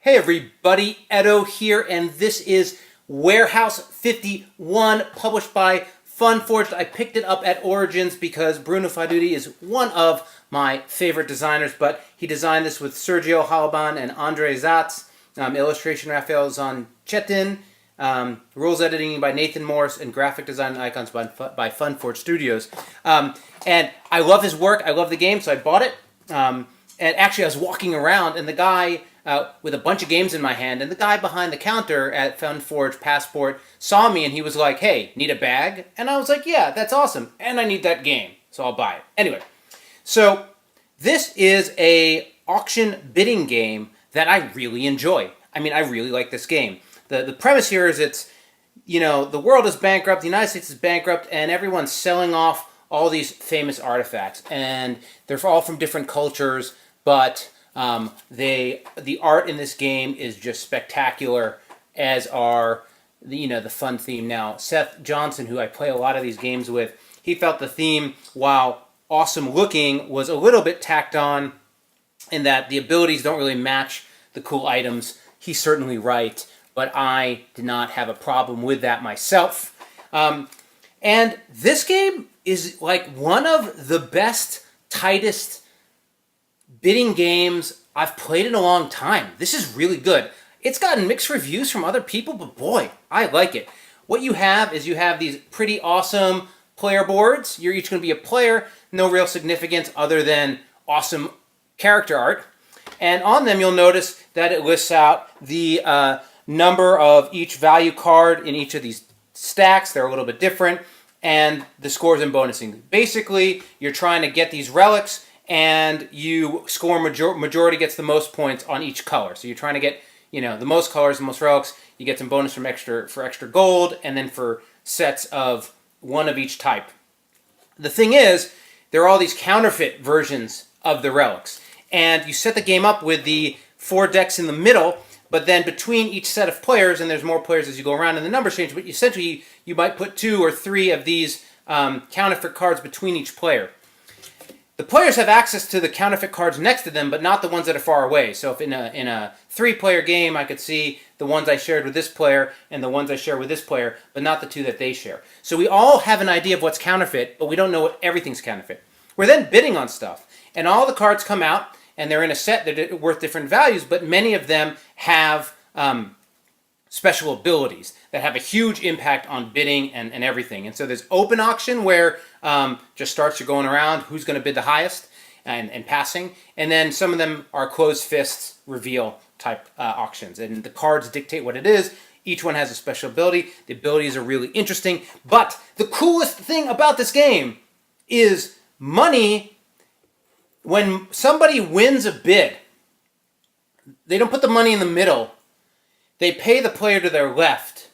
Hey everybody, Edo here, and this is Warehouse 51, published by Funforge. I picked it up at Origins because Bruno Faidutti is one of my favorite designers, but he designed this with Sérgio Halaban and André Zatz, illustration Raphael Zanchetin, rules editing by Nathan Morris, and graphic design and icons by Funforge Studios. And I love his work, I love the game, so I bought it. And actually I was walking around, and the guy with a bunch of games in my hand, and the guy behind the counter at Funforge Passport saw me, and he was like, "Hey, need a bag?" And I was like, "Yeah, that's awesome, and I need that game, so I'll buy it." Anyway, so this is a auction bidding game that I really enjoy. I mean, I really like this game. The premise here is it's, the world is bankrupt, the United States is bankrupt, and everyone's selling off all these famous artifacts, and they're all from different cultures, but the art in this game is just spectacular, as are the fun theme. Now, Seth Johnson, who I play a lot of these games with, he felt the theme, while awesome looking, was a little bit tacked on in that the abilities don't really match the cool items. He's certainly right, but I did not have a problem with that myself. And this game is like one of the best, tightest bidding games I've played in a long time. This is really good. It's gotten mixed reviews from other people, but boy, I like it. What you have is these pretty awesome player boards. You're each going to be a player, no real significance other than awesome character art. And on them, you'll notice that it lists out the number of each value card in each of these stacks. They're a little bit different. And the scores and bonusing. Basically, you're trying to get these relics, and you score majority gets the most points on each color. So you're trying to get, the most colors, the most relics. You get some bonus for extra gold, and then for sets of one of each type. The thing is, there are all these counterfeit versions of the relics, and you set the game up with the 4 decks in the middle, but then between each set of players, and there's more players as you go around, and the numbers change, but essentially you might put 2 or 3 of these counterfeit cards between each player. The players have access to the counterfeit cards next to them, but not the ones that are far away. So if in a 3-player game, I could see the ones I shared with this player and the ones I share with this player, but not the 2 that they share. So we all have an idea of what's counterfeit, but we don't know what everything's counterfeit. We're then bidding on stuff, and all the cards come out, and they're in a set that are worth different values, but many of them have special abilities that have a huge impact on bidding and everything. And so there's open auction, where just starts, you're going around, who's going to bid the highest and passing. And then some of them are closed fists, reveal type auctions. And the cards dictate what it is. Each one has a special ability. The abilities are really interesting. But the coolest thing about this game is money. When somebody wins a bid, they don't put the money in the middle. They pay the player to their left.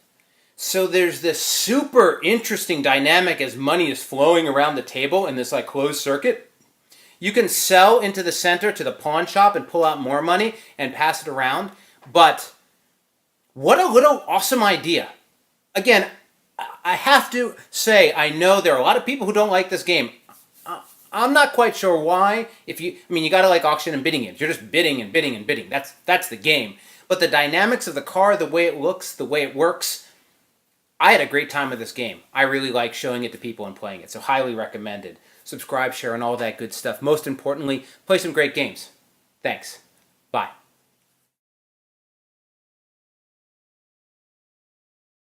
So there's this super interesting dynamic as money is flowing around the table in this closed circuit. You can sell into the center to the pawn shop and pull out more money and pass it around. But what a little awesome idea. Again, I have to say, I know there are a lot of people who don't like this game. I'm not quite sure why. You got to like auction and bidding games. You're just bidding and bidding and bidding. That's the game. But the dynamics of the card, the way it looks, the way it works, I had a great time with this game. I really like showing it to people and playing it, so highly recommended. Subscribe, share, and all that good stuff. Most importantly, play some great games. Thanks. Bye.